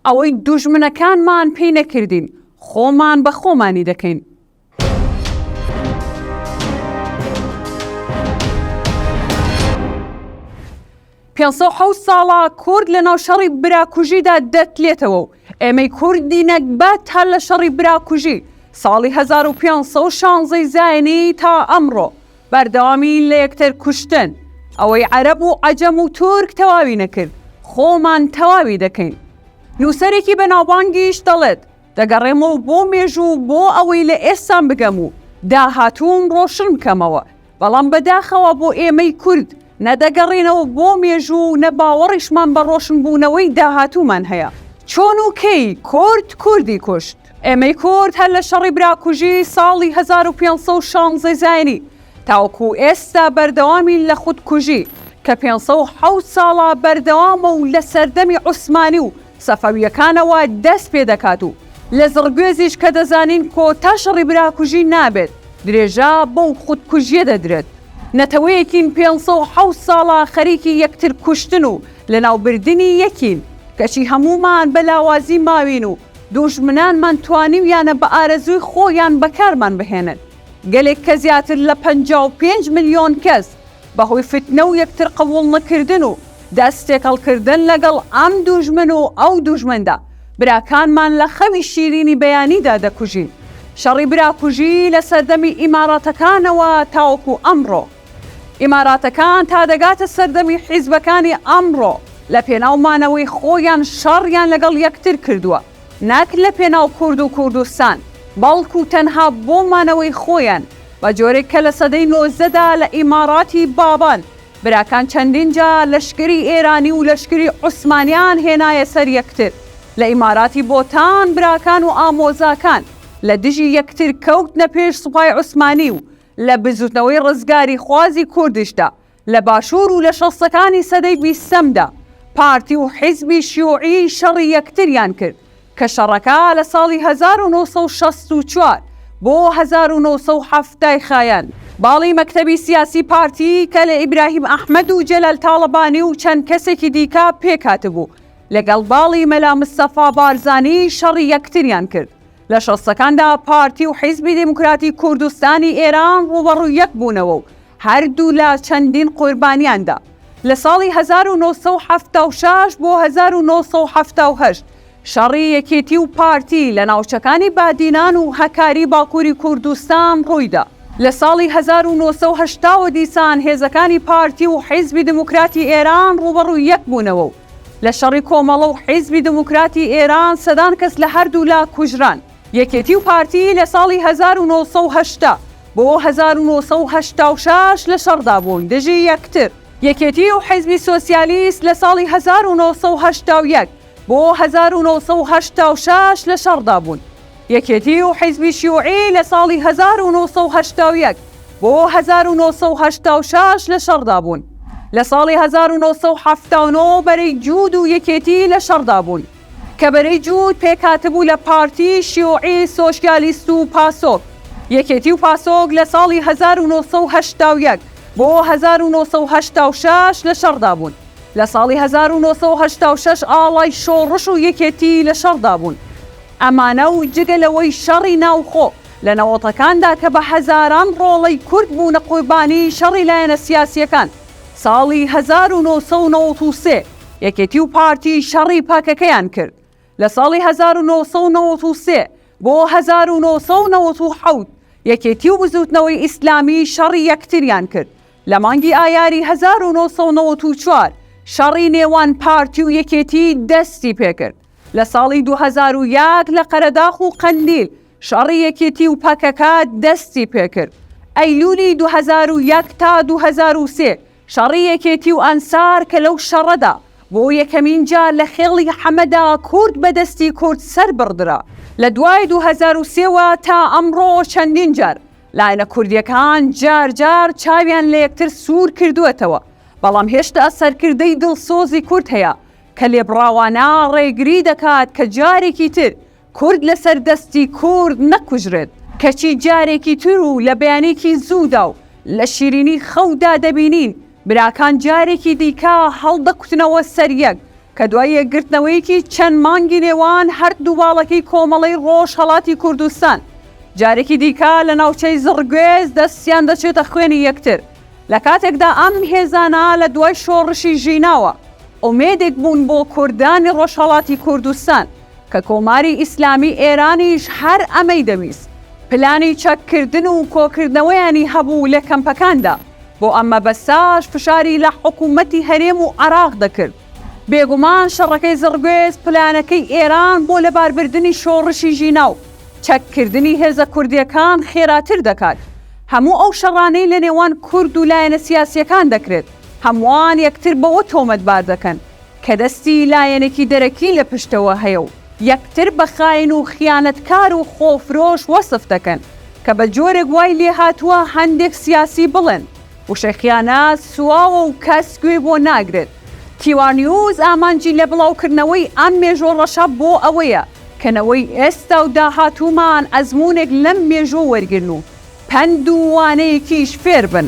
ئەوەی دوژمنەکانمان پێی نەکردین، خۆمان بە خۆمانی دەکەین. پێنسە و حەوت ساڵە کورد لە ناو شەڕی براکوژیدا دەتلێتەوە و ئێمەی کوردی نەکبەت هەر لە شەڕی براکوژی ساڵی 1516 زاینی تا ئەمڕۆ بەردەوامی لە یەکتر کوشتن. ئەوەی عەرەب و عەجەم و تورک تەواوی نەکرد، خۆمان تەواوی دەکەین. نووسەرێکی بەناوبانگیش دەڵێت دەگەڕێمەوە بۆ مێژوو بۆ ئەوەی لە ئێستان بگەم و داهاتووم ڕۆشن بکەمەوە، بەڵام بەداخەوە بۆ ئێمەی کورد نەدەگەڕێنەوە بۆ مێژوو نە باوەڕیشمان بە ڕۆشنبوونەوەی داهاتوومان هەیە. چۆن و کەی کورد کوردی کوشت؟ ئێمەی کورد هەر لە شەڕی براکوژی ساڵی 1516 زاینی تاوەکو ئێستا بەردەوامی لە خودکوژی کە 507 ساڵە بەردەوامە و لە سەردەمی عوسمانی و سەفەویەکانەوە دەست پێ دەکات و لە زڕگوێزیش کە دەزانین کۆتا شەڕی براکوژی نابێت، درێژە بەو خودکوژیە دەدرێت. نەتەوەیەکین 507 ساڵە خەریکی یەکتر کوشتن و لە ناوبردنی یەکین، کەچی هەمومان بەلاوازی ماوین و دوژمنانمان توانیویانە بە ئارەزووی خۆیان بەکارمان بهێنن. گەلێک کە زیاتر لە 55 ملیۆن کەس بەهۆی فتنە و یەکتر قبوڵ نەکردن و دەستێکەڵکردن لەگەڵ ئەم دوژمن و ئەو دوژمندا براکانمان لە خەوی شیرینی بەیانیدا دەکوژین. شەڕی براکوژی لە سەردەمی ئیماراتەکانەوە تاوەکو ئەمڕۆ. ئیماراتەکان تا دەگاتە سەردەمی حیزبەکانی ئەمڕۆ لە پێناومانەوەی خۆیان شەڕیان لەگەڵ یەکتر کردووە، ناک لە پێناو کورد و کوردستان، بەڵکو تەنها بۆمانەوەی خۆیان بە جۆرێک کە لە سەدەی 19دا لە ئیماراتی بابان براکان چەندین جا لەشکری ئێرانی و لەشکری عوسمانیان هێنایە سەر یەکتر. لە ئیماراتی بۆتان براکان و ئامۆزاکان لە دژی یەکتر کەوتنە پێش سوپای عوسمانی و لە بزوتنەوەی ڕزگاری خوازی کوردشدا لە باشوور و لە شەستەکانی سەدەی 20دا پارتی و حیزبی شیوعی شەڕی یەکتریان کرد کە شەڕەکە لە ساڵی 1964 بۆ 1970 خایەن. باڵی مەکتەبی سیاسی پارتی کە لە ئیبراهیم ئەحمەد و جەلال تاڵەبانی و چەند کەسێکی دیکە پێکاتبوو لەگەڵ باڵی مەلا مستەفا بارزانی شەڕی یەکتریان کرد. لە شەستەکاندا پارتی و حیزبی دموکراتی کوردستانی ئێران ڕوبەڕوو یەک بوونەوە و هەردوو لە چەندین قوربانیاندا. لە ساڵی 1976 بۆ 1978 شەڕی یەکێتی و پارتی لە ناوچەکانی بادینان و هەکاری باکووری کوردستان ڕوویدا. لە ساڵی 1970 دیسان هێزەکانی پارتی و حیزبی دموکراتی ئێران ڕوبەڕوو یەک بوونەوە و لە شەڕی کۆمەڵە و حیزبی دموکراتی ئێران سەدان کەس لە هەردوو لا کوژران. یەکێتی و پارتی لە ساڵی 1970 بۆ 1986 لە شەڕدا بوون دژی یەکتر. یەکێتی و حیزبی سۆسیالیست لە ساڵی 1981 بۆ 1986 لە شەڕدا بوون. یەکێتی و حیزبی شیوعی لە ساڵی 1981 بۆ 1986 لە شەڕدا بوون. لە ساڵی 1979 بەرەی جوود و یەکێتی لە شەڕدا بوون کە بەرەی جوود پێکاتبوو لە پارتی شیوعی سۆشیالیست و پاسۆک. یەکێتی و پاسۆک لە ساڵی 1981 بۆ 1986 لە شەڕدا بوون. لە ساڵی 1986 ئاڵای شۆڕش و یەکێتی لە شەڕدا بوون. ئەمانە و جگەلەوەی شەڕی ناوخۆ لە نەوەتەکاندا کە بە هەزاران ڕۆڵەی کورد بوونە قوربانی شەڕی لایەنە سیاسیەکان. ساڵی 1993 یەکێتی و پارتی شەڕی پاکەکەیان کرد. لە ساڵی 1993 بۆ 1997 یەکێتی و بزوتنەوەی ئیسلامی شەڕی یەکتریان کرد. لە مانگی ئایاری 1994 شەڕی نێوان پارتی و یەکێتی دەستی پێکرد. لە ساڵی 2001 لە قەرەداخ و قەندیل شەڕی یەکێتی و پاکەکە دەستی پێکرد. ئەیلولی 2001 تا 2003 شەڕی یەکێتی و ئەنسار کە لەو شەڕەدا بۆ یەکەمین جار لە خێڵی حەمەدا کورد بەدەستی کورد سەر بڕدرا. لە دوای 2003ەوە تا ئەمڕۆ چەندین جار لایەنە کوردیەکان جار جار چاویان لە یەکتر سوور کردووەتەوە، بەڵام هێشتا سەرکردەی دڵسۆزی کورد هەیە کە لێبڕاوانە ڕێگری دەکات کە جارێکی تر کورد لەسەر دەستی کورد نەکوژرێت. کەچی جارێکی تر و لە بەیانێکی زوودا و لە شیرینی خەودا دەبینین براکان جارێکی دیکە هەڵدەکوتنەوە سەر یەک کە دوای یەکگرتنەوەیەکی چەند مانگی نێوان هەردوو باڵەکەی کۆمەڵەی ڕۆژهەڵاتی کوردستان جارێکی دیکە لە ناوچەی زڕگوێز دەستیان دەچێتە خوێنی یەکتر لە کاتێکدا ئەم هێزانە لە دوای شۆڕشی ژیناوە ئومێدێک بوون بۆ کوردانی ڕۆژهەڵاتی کوردستان کە کۆماری ئیسلامی ئێرانیش هەر ئەمەی دەویست پلانی چەککردن و کۆکردنەوەیانی هەبوو لە کەمپەکاندا بۆ ئەمە بەساش فشاری لە حکوومەتی هەرێم و عێراق دەکرد بێگومان شەڕەکەی زڕگوێز پلانەکەی ئێران بۆ لەباربردنی شۆڕشی ژیناو چەککردنی هێزە کوردیەکان خێراتر دەکات هەموو ئەو شەڕانەی لە نێوان کورد و لایەنە سیاسیەکان دەکرێت هەمووان یەکتر بەوە تۆمەتبار دەکەن کە دەستی لایەنێکی دەرەکی لە پشتەوە هەیە و یەکتر بە خاین و خیانەتکار و خۆفرۆش وەسف دەکەن کە بە جۆرێک وای لێ هاتووە هەندێک سیاسی بڵێن وشەی سواوە و کەس گوێ بۆ ناگرێت تیوار نیوز ئامانجی لە بڵاوکردنەوەی ئەم مێژۆڕەشە بۆ ئەوەیە کەنەوەی ئێستا و داهاتوومان ئەزمونێک لەم مێژۆ وەرگرن و پەند و وانەیەکیش فێر بن.